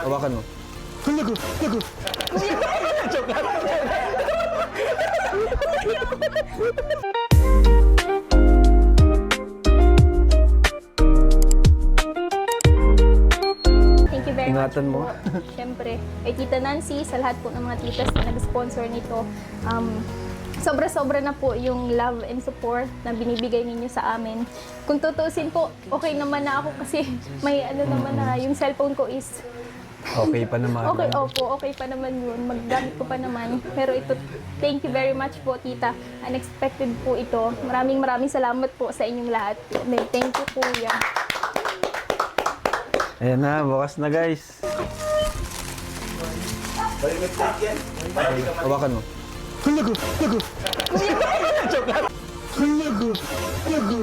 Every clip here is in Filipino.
Hawakan mo. Lago! Lago! Joke lang! Thank you very much Ingatan mo. po. Siyempre, kay Tita Nancy, sa lahat po ng mga titas na nag-sponsor nito. Sobra-sobra na po yung love and support na binibigay ninyo sa amin. Kung tutusin po, okay naman na ako kasi may ano naman na yung cellphone ko is Okay pa naman. okay, opo, okay pa naman yun. Maggamit ko pa naman. Pero ito, thank you very much po, Tita. Unexpected po ito. Maraming salamat po sa inyong lahat. Thank you, Kuya. Ayan na, bukas na guys. Hawakan mo. Lago! Lago! Joke lang! Lago! Lago!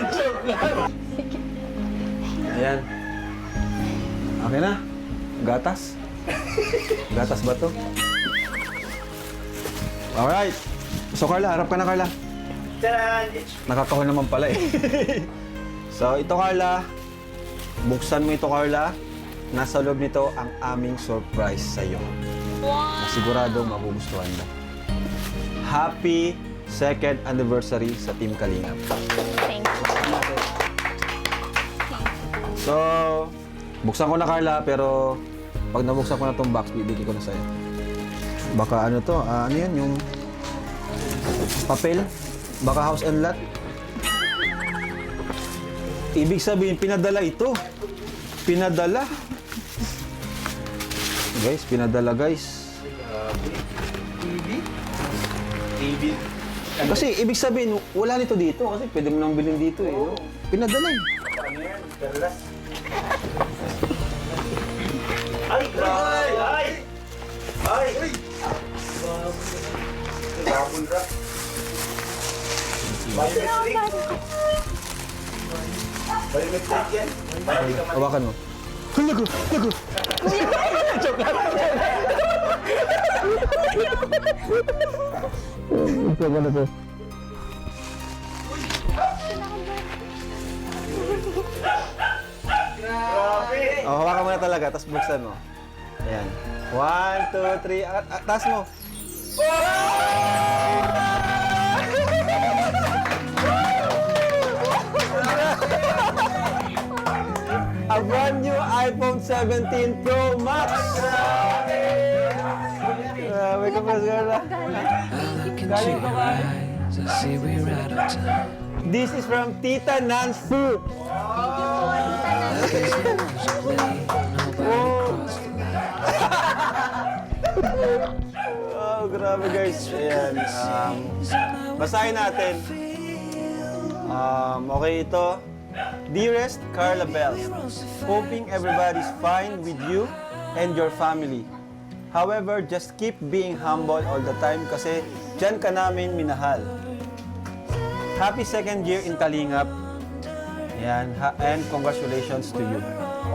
Joke lang! Ayan. Okay na. Gatas. Gatas ba to? Alright. So Carla, harap ka na Carla. Nakakahon naman pala eh. So ito Carla, buksan mo ito Carla. Nasa loob nito ang aming surprise sa'yo. Na siguradong magugustuhan mo. Happy 2nd anniversary sa Team Kalingap. Thank you. So, buksan ko na Carla, pero pag nabuksan ko na tong box, bibigay ko na sa'yo. Baka ano to, ano yan, yung papel? Baka house and lot? Ibig sabihin, pinadala ito. Pinadala. Guys, pinadala guys. TV. Kasi ibig sabihin, wala nito dito. Kasi pwede mo nang bilhin dito eh. No? Pinadala eh. Ano yan? Perlas. Ay! Ay! Ay! Ay! Ay! Tapon ka. Biometric. Biometric yan. Hawakan mo. Lago! Lago! Joke lang! Joke lang to. Grabe! Oh, hawakan mo na talaga, tapos buksan mo. Ayan. 1, 2, 3, taas mo. A brand new iPhone 17 Pro Max! Grabe ka pa, Carla. Galing ko ka. This is from Tita Nancy. Oh, grabe guys. Ayan. Basahin natin. Okay ito. Dearest Carla Bells, hoping everybody's fine with you and your family. However, just keep being humble all the time kasi dyan ka namin minahal. Happy 2nd year in Kalingap. Yan, and congratulations to you.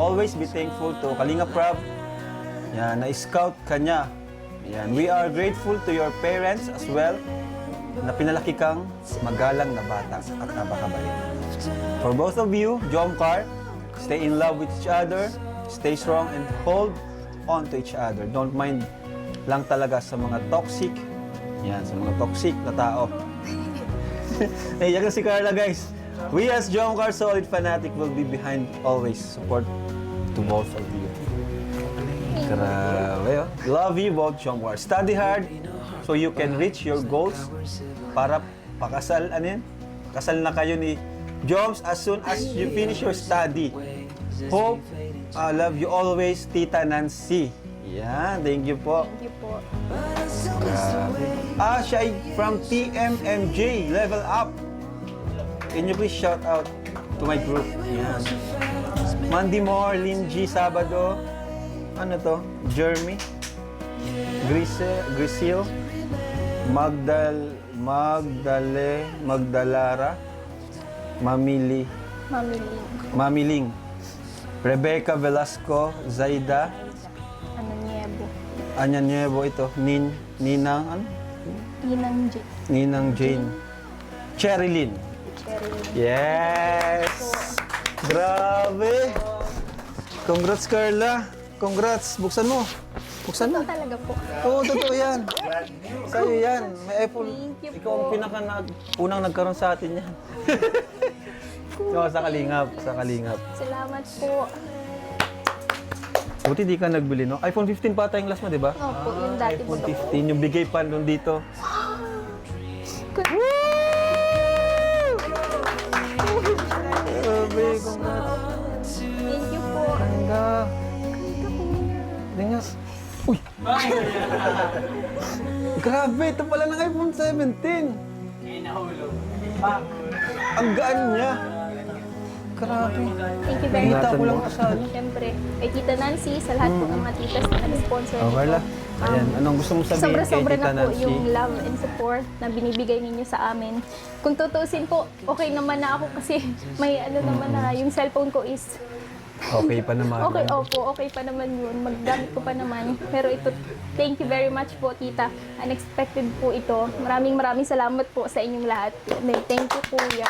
Always be thankful to Kalingap Prab. Yan, na-scout ka niya. Yan, we are grateful to your parents as well na pinalaki kang magalang na bata at napakabait. For both of you, Jomcar, stay in love with each other, stay strong and hold on to each other. Don't mind lang talaga sa mga toxic. Yan, sa mga toxic na tao. Naiyak na si Carla, guys. We as Jomcar Solid Fanatic will be behind always. Support to both of you. Grabe, oh. Love you both, Jomcar. Study hard so you can reach your goals para pakasal, ano yan? Kasal na kayo ni Joms as soon as you finish your study. Hope, love you always, Tita Nancy. Yan, thank you po. Thank you po. Grabe. Siya ay from TMMJ, Level Up. Can you please shout out to my group? Yan. Mandy Moore, Lynn G, Sabado. Ano to? Jeremy. Grisil. Magdalara. Mamiling. Rebecca Velasco, Zaida. Anya Niebo ito. Ninang, ano? Ninang Jane. Cherilyn. Yes! Grabe! Congrats, Carla. Congrats. Buksan mo. Buksan mo. Ito talaga po. Oo, totoo yan. Sa'yo yan. May iPhone. Thank you Ikaw ang po. unang nagkaroon sa atin yan. No, sa Kalingap. Sa Kalingap. Salamat po. Buti di ka nagbili, no? iPhone 15 pa tayong last mo, di ba? Opo, yung dati po. iPhone 15, yung bigay pa nung dito. Grabe, congrats. Thank you po. Ganda. Dingas. Uy! Grabe, ito pala ng iPhone 17. Ang gaan niya. Grabe. Thank you very much. Nakita ko lang ito sa ano. Siyempre, kay Tita Nancy, sa lahat po ng mga titas na nag-sponsor Oh, nito. Carla. Ayan, anong gusto mong sabihin kay Sobra-sobra Tita na po Nancy? yung love and support na binibigay ninyo sa amin. Kung tutusin po, okay naman na ako kasi may ano naman na, yung cellphone ko is Okay pa naman. okay, opo, okay pa naman yun. Maggamit ko pa naman. Pero ito, thank you very much po, Tita. Unexpected po ito. Maraming salamat po sa inyong lahat. Thank you, Kuya.